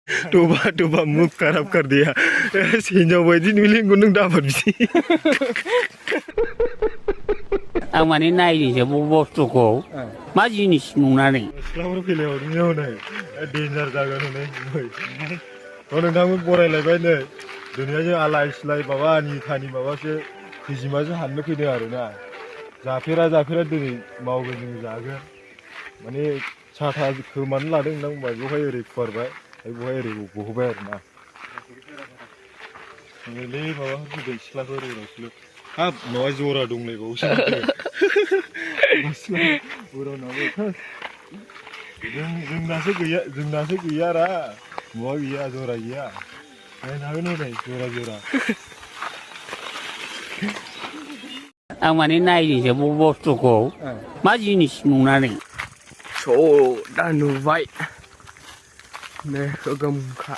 Toba मुख खराब कर दिया हिंजाव बायदि नुलिंगौ नों दाबोर बिदि आं माने नायनोसो बुस्थुखौ मा जिनिस नुनानै सिख्लाफोर फैलायहरदों हनै डेन्जार जागोन हनै नोंथांमोन बरायलायबाय नै दिनैहाय जों आलाय सिलाय माबा आनि थानि माबासो खैजिमासो हाननो फैदों आरोना जाफेरा दिनै मावगोन जों जागोन माने साथा खोमानो लादों नोंथां होनबा बेवहाय ओरै फुवारबाय बेवहाय ओरै गहोबाय आरोना नैलै माबाफोर फैदों सिख्लाफोर उनावसो हाब माबा जरा दंलायबावोसो उरावनाबो जोंनासो गैयारा माबा गैया जरा गैया नायनो हागोन हनै जरा आं माने नायनोसो बुस्थुखौ मा जिनिस नुनानै दा नुबाय नै गोगोमखा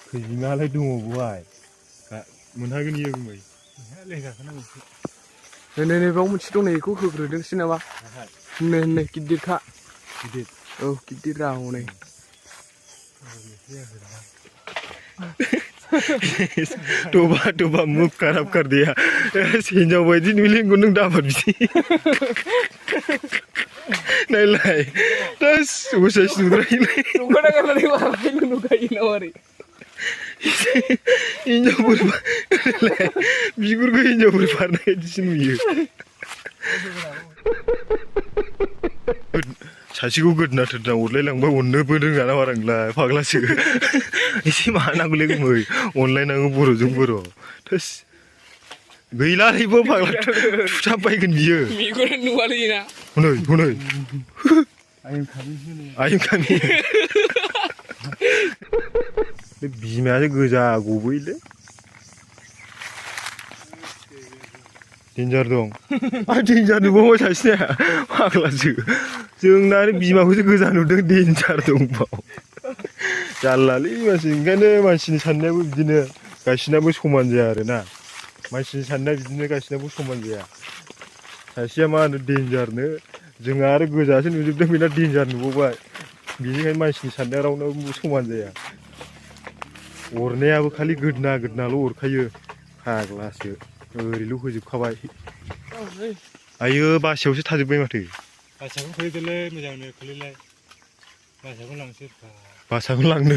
खैजिमालाय दङ बहाय मोनहागोन इयो गुमै नै बेयाव मोनसे दं नै बेखौ होग्रोदोंसै नामा नै गिदिरखा गिदिर औ गिदिर रा हनै टोबा मुख खराब कर दिया हिंजाव बायदि नुलिंगौ नों दाबोर बिदि नायलाय दास उसाइस नुद्रायोलाय हिंजावफोर बिगुरखौ हिंजावफोर बारनाय बायदिसो नुयो सासेखौ गोदोना थोदना अरलायलांबा अननोबो रोङा ना बारांलाय फाग्लासो एसे मा नांगौलै गुमै अनलायनांगौ बर'जों बर' थोस गैलालैबो फाग्ला थुथाब बायगोन बियो हनै आयं खामि बे बिमायासो गोजा गबोयोलै डेन्जार दं डेन्जार नुबावबाय सासेया फाग्लासो जोंना आरो बिमाखौसो गोजा नुदों डेन्जार दंबाव जारलालै मानसि ओंखायनो मानसिनि साननायाबो बिदिनो गासिनाबो समान जाया आरोना मानसिनि साननाया बिदिनो गासिनाबो समान जाया सासेया मा होनो डेन्जारनो जोंहा आरो गोजासो नुजोबदों बेना डेन्जार नुबावबाय बिनिखायनो मानसिनि साननाया रावनाबो समान जाया अरनायाबो खालि गोदनाल' अरखायो फाग्लासो ओरैल' होजोबखाबाय आयो बासायावसो थाजोब्बाय माथो बासाखौ खोलैदोलै मोजांनो खोलैलाय बासाखौ लांसै बासाखौनो लांनो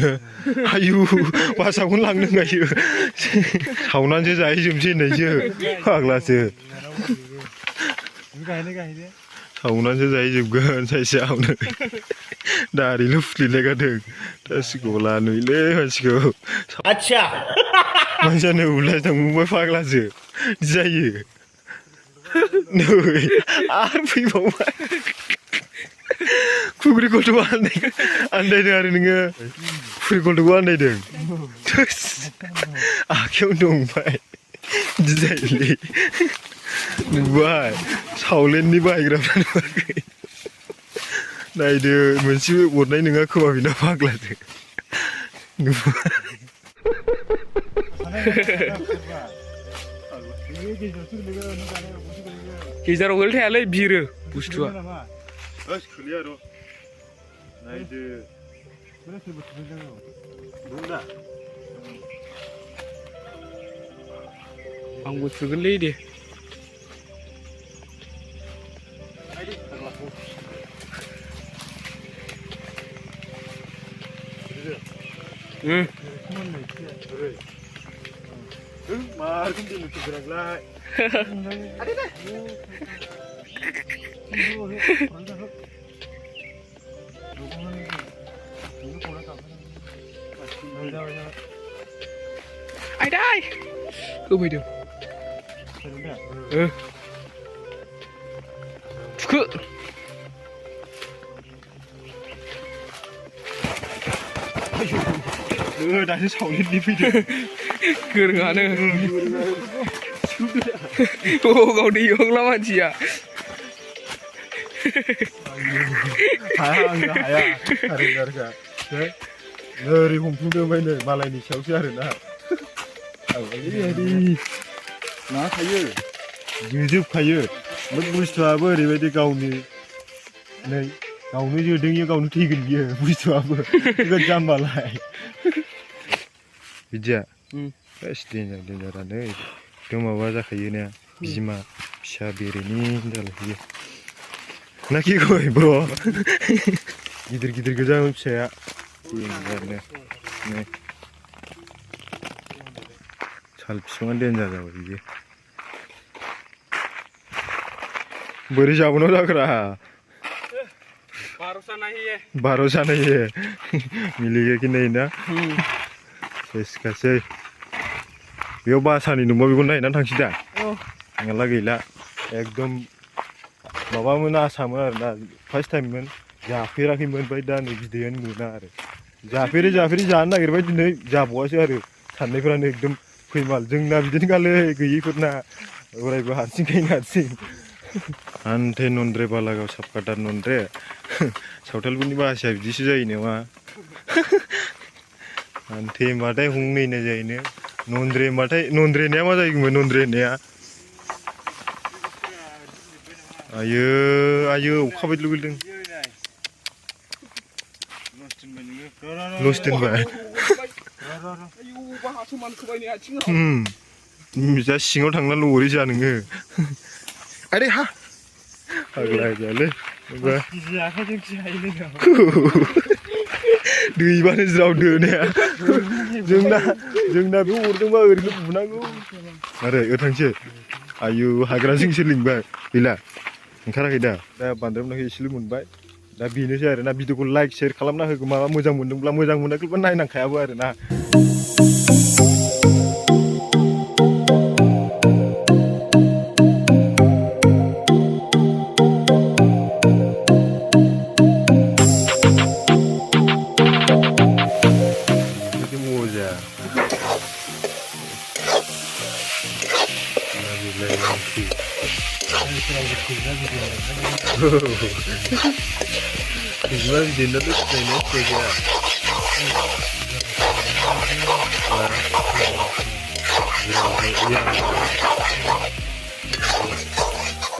आयु बासाखौनो लांनो गायो सावनानैसो जाहैजोबसै होननायसो फाग्लासो गाहैदो सावनानैसो जाहैजोबगोन सायसेयावनो दारिल' फुलिलाय गारदों दासिखौ लानुयोलै मानसिखौ आच्छा मानसियानो उलाय थांबाय फाग्लासो जायो नै आरो फैबावबाय खुग्रिखौथ' आन्दायदों आरो नोङो खुग्रिखौथ' आन्दायदों आखायावनो दंबाय बिदि जायोलै नुबाय सावलेननि बाहायग्राफ्रा नुवाखै नायदो मोनसेबो अरनाय नङा खोमा बेना फाग्लासो नुबाय गेजेराव गोलै थायालै बिरो बुस्थुआ खोलैया र' नायदो दंना आंबो थुगोनलै दे मारगोन दिनै फैग्रालाय आयदाय होफैदों थुखो दासो सावलेननि फैदों गोरोङानो गाव दैबांला मानसिया हाया रोंगा ओरै हमफुंदों ओमफ्राय नै मालायनि सायावसो आरोना ना थायो जोजोबखायो ओमफ्राय बुस्थुआबो ओरैबायदि गावनि नै गावनो जोदों इयो गावनो थैगोन बियो बुस्थुआबो बिराद जाम्बालाय बिदिया देन्जारानो एकदम माबा जाखायो ना बिमा फिसा बेरेनि जालायखायो ना कि गय ब्र' गिदिर गिदिर गोजामोन फिसाया देन्जारनो नै साल बिफाङा देन्जार जाबाय बियो बोरै जाबावनांगौ जाग्रा 12 नहीं है मिलेगा कि नहीं ना सेसखासै बेयाव बासानि नुबा बेखौ नायनानै थांसै दा नङाला गैला एकदम माबामोन आसामोन आरोना फार्स्ट टाइममोन जाफेराखैमोन ओमफ्राय दा नै बिदैयानो मोना आरो जाफेरै जानो नागिरबाय दिनै जाबावासै आरो साननायफोरानो एकदम फैमाल जोंना बिदिनो गालै गैयैफोरना अरायबो हारसिंखायनो हारसिं आन्थे नन्द्रे बालागाव साबकाटार नन्द्रे सावथालफोरनि भाषाया बिदिसो जायो नामा आन्थे होनबाथाय हंनै होननाय जायोनो नन्द्रे होनबाथाय नन्द्रे होननाया मा जायोमोन नन्द्रे होननाया आयो आयो अखा बायदि लुगैदों लस दोनबाय जा सिङाव थांना ल'रै जा नोङो अरे हा अगला जाले दैबानो ज्राव दोनाया जोंना बे अरदोंबा ओरैनो बुनांगौ आरो थांसै आयु हाग्रा जिंसो लिंबाय गैला ओंखाराखै दा बांद्राय मोनाखै एसेल' मोनबाय दा बेनोसै आरो ना भिडिअखौ लाइक शेयार खालामना होगौ माबा मोजां मोनदोंब्ला मोजां मोनाखैबा नायनांखायाबो आरो ना Gimana dia nanti